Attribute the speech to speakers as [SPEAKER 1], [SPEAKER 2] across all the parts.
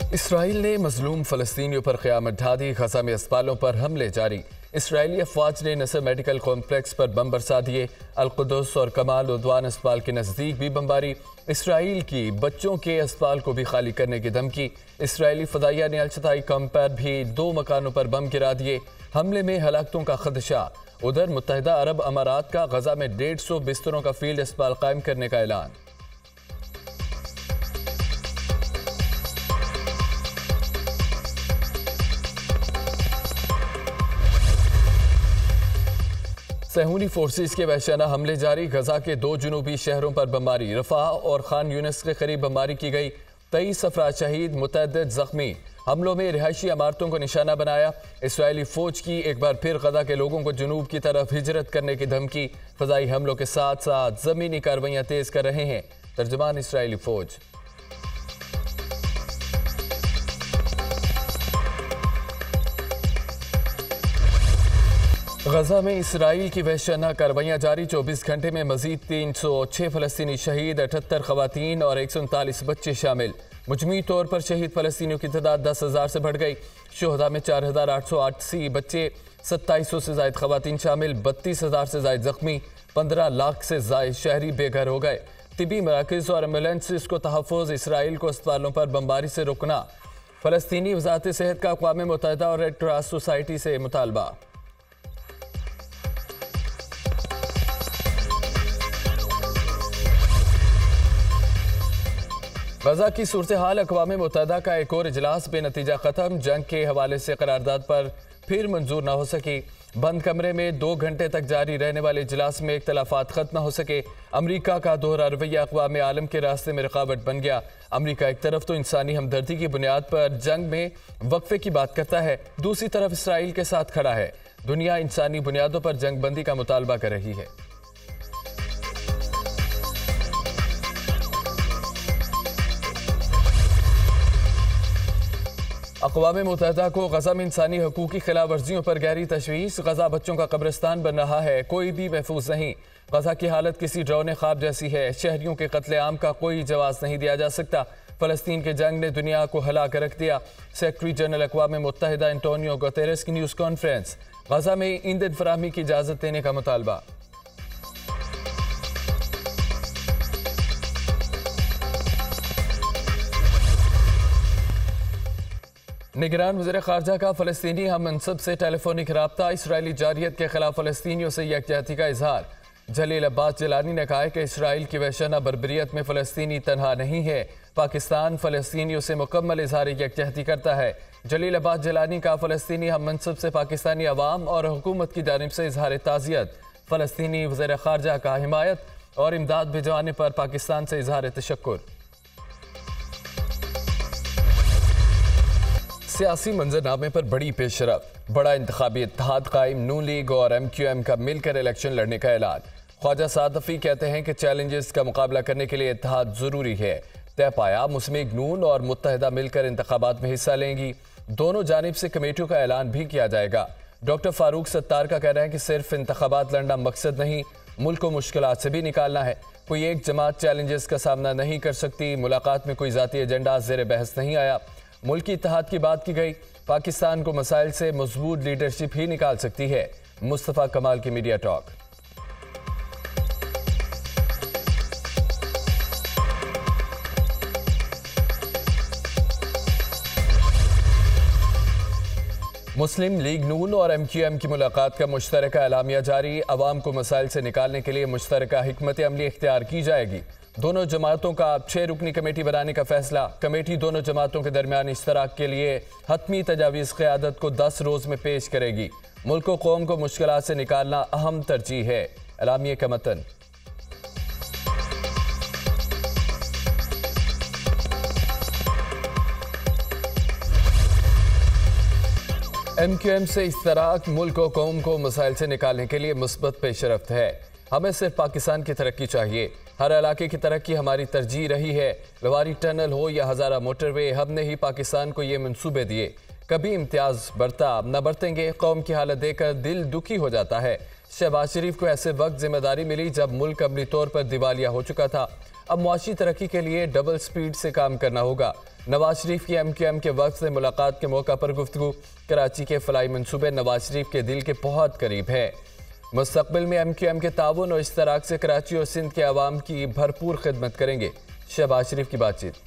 [SPEAKER 1] Israel ने मजलूम फ़लस्तीनियों पर क़यामत ढा दी। गज़ा में अस्पतालों पर हमले जारी। इसराइली अफवाज ने नसर मेडिकल कॉम्प्लेक्स पर बम बरसा दिए। अल-कुद्स और कमाल उद्वान अस्पताल के नज़दीक भी बमबारी। इसराइल की बच्चों के अस्पताल को भी खाली करने की धमकी। इसराइली फ़दाइया ने अल-शताई कैंप पर भी 2 मकानों पर बम गिरा दिए। हमले में हलाकतों का खदशा। उधर मुत्तहिदा अरब अमारात का गज़ा में 150 बिस्तरों का फील्ड अस्पताल कायम करने का ऐलान। सहूनी फोर्सेस के वहशाना हमले जारी। गजा के 2 जुनूबी शहरों पर बमबारी। रफा और खान यूनिस के करीब बमबारी की गई। 23 अफराद शहीद, मुतअद्दिद जख्मी। हमलों में रिहायशी इमारतों को निशाना बनाया। इसराइली फौज की एक बार फिर गजा के लोगों को जनूब की तरफ हिजरत करने की धमकी। फजाई हमलों के साथ साथ जमीनी कार्रवाइयां तेज कर रहे हैं तर्जुमान इसराइली फौज। गजा में इसराइल की वहशाना कार्रवाइयां जारी। 24 घंटे में मजीद 306 फ़लस्तीनी शहीद, 78 खवातीन और 139 बच्चे शामिल। मुजमी तौर पर शहीद फ़लस्तीनियों की तादाद 10,000 से बढ़ गई। शुहदा में 4,888 बच्चे, 2700 से ज़ायद खवातीन शामिल, 32,000 से ज़ायद जख्मी, 15 लाख से ज़ायद शहरी बेघर हो गए। तिबी मराकज़ और एम्बुलेंसेस को तहफ़्फ़ुज़। इसराइल को अस्पतालों पर बमबारी से रोकना। फ़लस्तीनी वज़ारत सेहत का अक़वाम मुत्तहिदा और रेड क्रॉस सोसाइटी से मुतालबा। गजा की सूरत हाल। अक़वाम मुत्तहिदा का एक और इजलास बेनतीजा ख़त्म। जंग के हवाले से करारदाद पर फिर मंजूर न हो सकी। बंद कमरे में 2 घंटे तक जारी रहने वाले इजलास में इख्तलाफात खत्म न हो सके। अमरीका का दोहरा रवैया अक़वाम आलम के रास्ते में रुकावट बन गया। अमरीका एक तरफ तो इंसानी हमदर्दी की बुनियाद पर जंग में वक्फे की बात करता है, दूसरी तरफ इसराइल के साथ खड़ा है। दुनिया इंसानी बुनियादों पर जंग बंदी का मुतालबा कर रही है। अक़वाम मुत्तहिदा को गजा में इंसानी हकूक़ की खिलाफ वर्जियों पर गहरी तशवीश। गजा बच्चों का कब्रिस्तान बन रहा है, कोई भी महफूज नहीं। गजा की हालत किसी ड्रोने ख्वाब जैसी है। शहरियों के कत्लेआम का कोई जवाब नहीं दिया जा सकता। फ़लस्तीन के जंग ने दुनिया को हिला कर रख दिया। सेक्रेटरी जनरल अक़वाम मुत्तहिदा एंटोनियो गुतेरेस की न्यूज़ कॉन्फ्रेंस। गजा में ईंधन फराहमी की इजाज़त देने का मुतालबा। निगरान वज़ीर ख़ारजा का फ़लस्तीनी हम मनसब से टेलीफोनिक रब्ता। इसराइली जारियत के खिलाफ फ़लस्तीनियों से यकजहती का इजहार। जलील अब्बास जिलानी ने कहा है कि इसराइल की वहशाना बर्बरियत में फ़लस्तीनी तनहा नहीं है। पाकिस्तान फ़लस्तीनियों से मुकम्मल इजहार यकजहती करता है। जलील अब्बास जिलानी का फ़लस्तीनी हम मनसब से पाकिस्तानी अवाम और हुकूमत की जानिब से इजहार ताज़ियत। फ़लस्तीनी वज़ीर ख़ारजा का हिमायत और इमदाद भिजवाने पर पाकिस्तान से इजहार तशक्कुर। सियासी मंजरनामे पर बड़ी पेशरफ। बड़ा इंतखाबी इत्तेहाद कायम। नून लीग और MQM का मिलकर इलेक्शन लड़ने का ऐलान। ख्वाजा सादफी कहते हैं कि चैलेंजेस का मुकाबला करने के लिए इत्तेहाद ज़रूरी है। तय पाया मुस्लिम लीग नून और मुत्तहिदा मिलकर इंतखाबात में हिस्सा लेंगी। दोनों जानिब से कमेटियों का ऐलान भी किया जाएगा। डॉक्टर फारूक सत्तार का कहना है कि सिर्फ इंतखाबात लड़ना मकसद नहीं, मुल्क को मुश्किलात से भी निकालना है। कोई एक जमात चैलेंजेस का सामना नहीं कर सकती। मुलाकात में कोई ज़ाती एजेंडा ज़ेर बहस नहीं आया। मुल्की इत्तेहाद की बात की गई। पाकिस्तान को मसाइल से मजबूत लीडरशिप ही निकाल सकती है। मुस्तफ़ा कमाल की मीडिया टॉक। मुस्लिम लीग नून और MQM की मुलाकात का मुश्तरका एलामिया जारी। अवाम को मसाइल से निकालने के लिए मुश्तरका हिकमत अमली इख्तियार की जाएगी। दोनों जमातों का 6 रुकनी कमेटी बनाने का फैसला। कमेटी दोनों जमातों के दरमियान इश्तराक के लिए हतमी तजावीज़ क़यादत को 10 रोज़ में पेश करेगी। मुल्क व कौम को मुश्किलात से निकालना अहम तरजीह है। एलामिया का मतन। MQM से इश्तराक मुल्क व कौम को मसाइल से निकालने के लिए मुस्बत पेशरफ्त है। हमें सिर्फ पाकिस्तान की तरक्की चाहिए। हर इलाके की तरक्की हमारी तरजीह रही है। लवारी टनल हो या हज़ारा मोटरवे, हमने ही पाकिस्तान को ये मंसूबे दिए। कभी इम्तियाज बरता न बरतेंगे। कौम की हालत देखकर दिल दुखी हो जाता है। शहबाज शरीफ को ऐसे वक्त जिम्मेदारी मिली जब मुल्क अमली तौर पर दिवालिया हो चुका था। अब मुआशी तरक्की के लिए डबल स्पीड से काम करना होगा। नवाज शरीफ की MQM के वक्त से मुलाकात के मौका पर गुफ्तगू। कराची के फलाई मंसूबे नवाज शरीफ के दिल के बहुत करीब है। मुस्तकबिल में MQM के ताउन और इश्तराक से कराची और सिंध के अवाम की भरपूर खिदमत करेंगे। शहबाज शरीफ की बातचीत।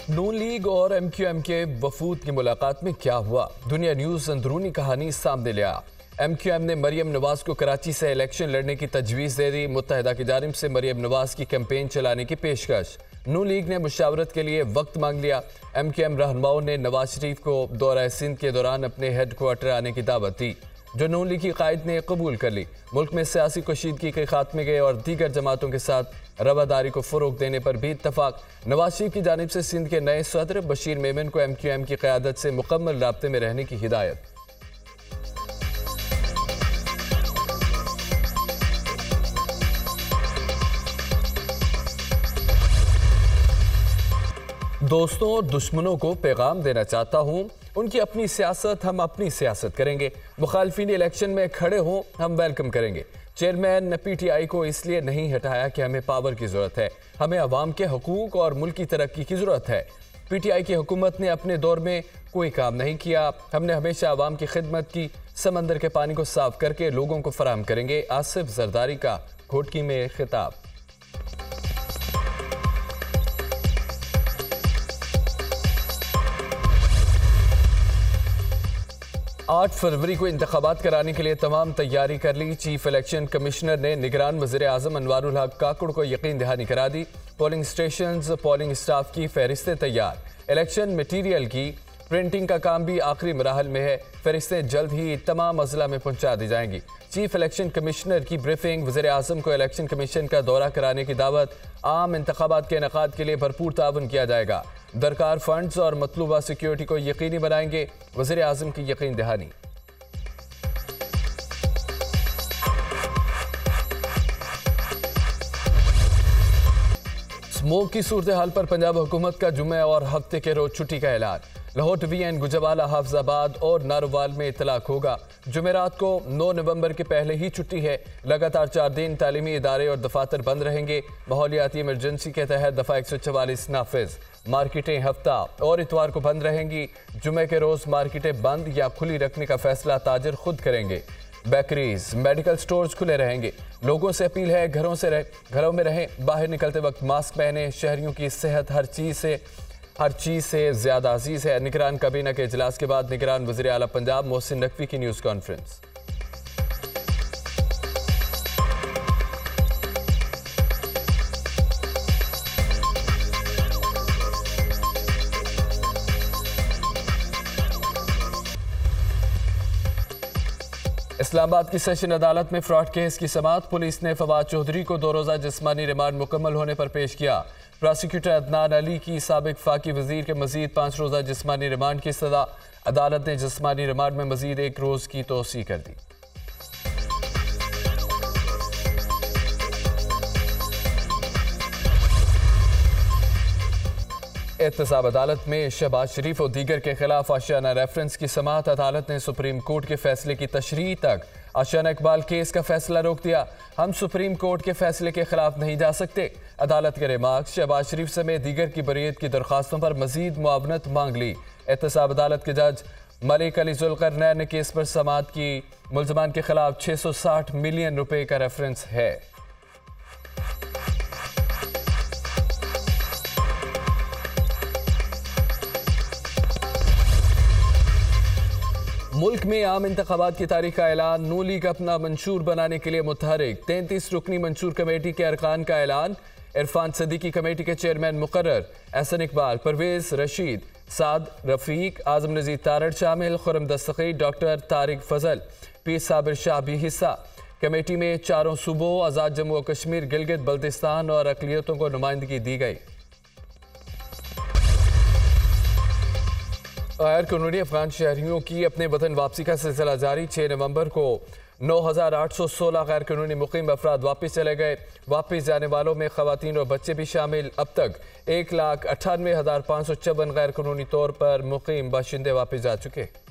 [SPEAKER 1] नून लीग और MQM के वफूद की मुलाकात में क्या हुआ? दुनिया न्यूज अंदरूनी कहानी सामने ले आया। MQM ने मरियम नवाज को कराची से इलेक्शन लड़ने की तजवीज़ दे दी। मुत्तहिदा की जानिब से मरियम नवाज की कैंपेन चलाने की पेशकश। नून लीग ने मुशावरत के लिए वक्त मांग लिया। MQM रहनुमाओं ने नवाज शरीफ को दौरा सिंध के दौरान अपने हेडक्वार्टर आने की दावत दी, जो नून लीग की कायद ने कबूल कर ली। मुल्क में सियासी कशीदगी के खात्मे गए और दीगर जमातों के साथ रवादारी को फ़रोग देने पर भी इत्तफाक। नवाज शरीफ की जानिब से सिंध के नए सदर बशीर मेमन को MQM की क़यादत से मुकम्मल राब्ते में रहने की हिदायत। दोस्तों और दुश्मनों को पैगाम देना चाहता हूं, उनकी अपनी सियासत, हम अपनी सियासत करेंगे। मुखालफिन इलेक्शन में खड़े हों, हम वेलकम करेंगे। चेयरमैन PTI को इसलिए नहीं हटाया कि हमें पावर की ज़रूरत है, हमें अवाम के हकूक़ और मुल्क की तरक्की की ज़रूरत है। PTI की हुकूमत ने अपने दौर में कोई काम नहीं किया। हमने हमेशा अवाम की खिदमत की। समंदर के पानी को साफ करके लोगों को फराहम करेंगे। आसिफ जरदारी का घोटकी में खिताब। 8 फरवरी को इंतखाबात कराने के लिए तमाम तैयारी कर ली। चीफ इलेक्शन कमिश्नर ने निगरान वज़ीर आज़म अनवारुल हक काकड़ को यकीन दहानी करा दी। पोलिंग स्टेशंस, पोलिंग स्टाफ की फहरिस्तें तैयार। इलेक्शन मटीरियल की प्रिंटिंग का काम भी आखिरी मराहल में है। फहरिस्तें जल्द ही तमाम अजला में पहुंचा दी जाएंगी। चीफ इलेक्शन कमिश्नर की ब्रीफिंग। वज़ीर आज़म को इलेक्शन कमीशन का दौरा कराने की दावत। आम इंतखाबात के इनेकाद के लिए भरपूर ताउन किया जाएगा। दरकार फंड्स और मतलूबा सिक्योरिटी को यकीनी बनाएंगे। वज़ीर आज़म की यकीन दहानी। स्मोक की सूरत हाल पर पंजाब हुकूमत का जुमे और हफ्ते के रोज छुट्टी का ऐलान। लाहौर TVN, गुजरावाला, हाफजाबाद और नारोवाल में इतलाक होगा। जुमेरात को 9 नवंबर के पहले ही छुट्टी है। लगातार 4 दिन तालीमी इदारे और दफातर बंद रहेंगे। माहौलियाती इमरजेंसी के तहत दफा 144 नाफिज। मार्केटें हफ्ता और इतवार को बंद रहेंगी। जुमे के रोज मार्केटें बंद या खुली रखने का फैसला ताजिर खुद करेंगे। बेकरीज, मेडिकल स्टोर्स खुले रहेंगे। लोगों से अपील है घरों में रहें। बाहर निकलते वक्त मास्क पहने। शहरियों की सेहत हर चीज़ से ज़्यादा अजीज़ है। निगरान काबीना के इजलास के बाद निगरान वज़ीर आला पंजाब मोहसिन नकवी की न्यूज़ कॉन्फ्रेंस। इस्लामाबाद की सेशन अदालत में फ्रॉड केस की समाअत। पुलिस ने फवाद चौधरी को 2 रोज़ा जिस्मानी रिमांड मुकम्मल होने पर पेश किया। प्रोसिक्यूटर अदनान अली की साबिक फाकी वजीर के मजीद 5 रोज़ा जिस्मानी रिमांड की सजा। अदालत ने जिस्मानी रिमांड में मजीद 1 रोज़ की तोसी कर दी। एहतसाब अदालत में शहबाज शरीफ और दीगर के खिलाफ आशियाना रेफरेंस की समाअत। अदालत ने सुप्रीम कोर्ट के फैसले की तशरीह तक आशियाना इकबाल केस का फैसला रोक दिया। हम सुप्रीम कोर्ट के फैसले के खिलाफ नहीं जा सकते। अदालत के रिमार्क्स। शहबाज शरीफ समेत दीगर की बरीयत की दरख्वास्तों पर मजीद मुआवनत मांग ली। एहतसाब अदालत के जज मलिक अली जुल्करनैन ने केस पर समाअत की। मुल्ज़मान के खिलाफ 660 मिलियन रुपए का रेफरेंस है। मुल्क में आम इंतखाबात की तारीख का ऐलान। नून लीग अपना मंशूर बनाने के लिए मुतहरिक। 33 रुकनी मंशूर कमेटी के अरकान का ऐलान। इरफान सदीकी कमेटी के चेयरमैन मुकर्रर। एहसन इकबाल, परवेज रशीद, साद रफीक, आजम नजीर तारड़ शामिल। खुरम दस्तगी, डॉक्टर तारिक फजल, पीर साबिर शाह भी हिस्सा। कमेटी में 4 सूबों आज़ाद जम्मू और कश्मीर, गिलगित बल्तिस्तान और अक़लियतों को नुमाइंदगी दी गई। गैर कानूनी अफगान शहरियों की अपने वतन वापसी का सिलसिला जारी। 6 नवंबर को 9,816 गैर कानूनी मुकीम अफराद वापस चले गए। वापस जाने वालों में खवातीन और बच्चे भी शामिल। अब तक 1,98,554 गैर कानूनी तौर पर मुकीम बाशिंदे वापस जा चुके।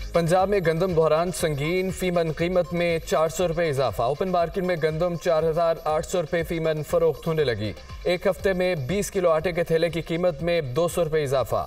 [SPEAKER 1] पंजाब में गंदम बहरान संगीन, फीमन कीमत में 400 रुपये इजाफा। ओपन मार्केट में गंदम 4,800 रुपये फीमन फरोख्त होने लगी। एक हफ्ते में 20 किलो आटे के थैले की कीमत में 200 रुपये इजाफा।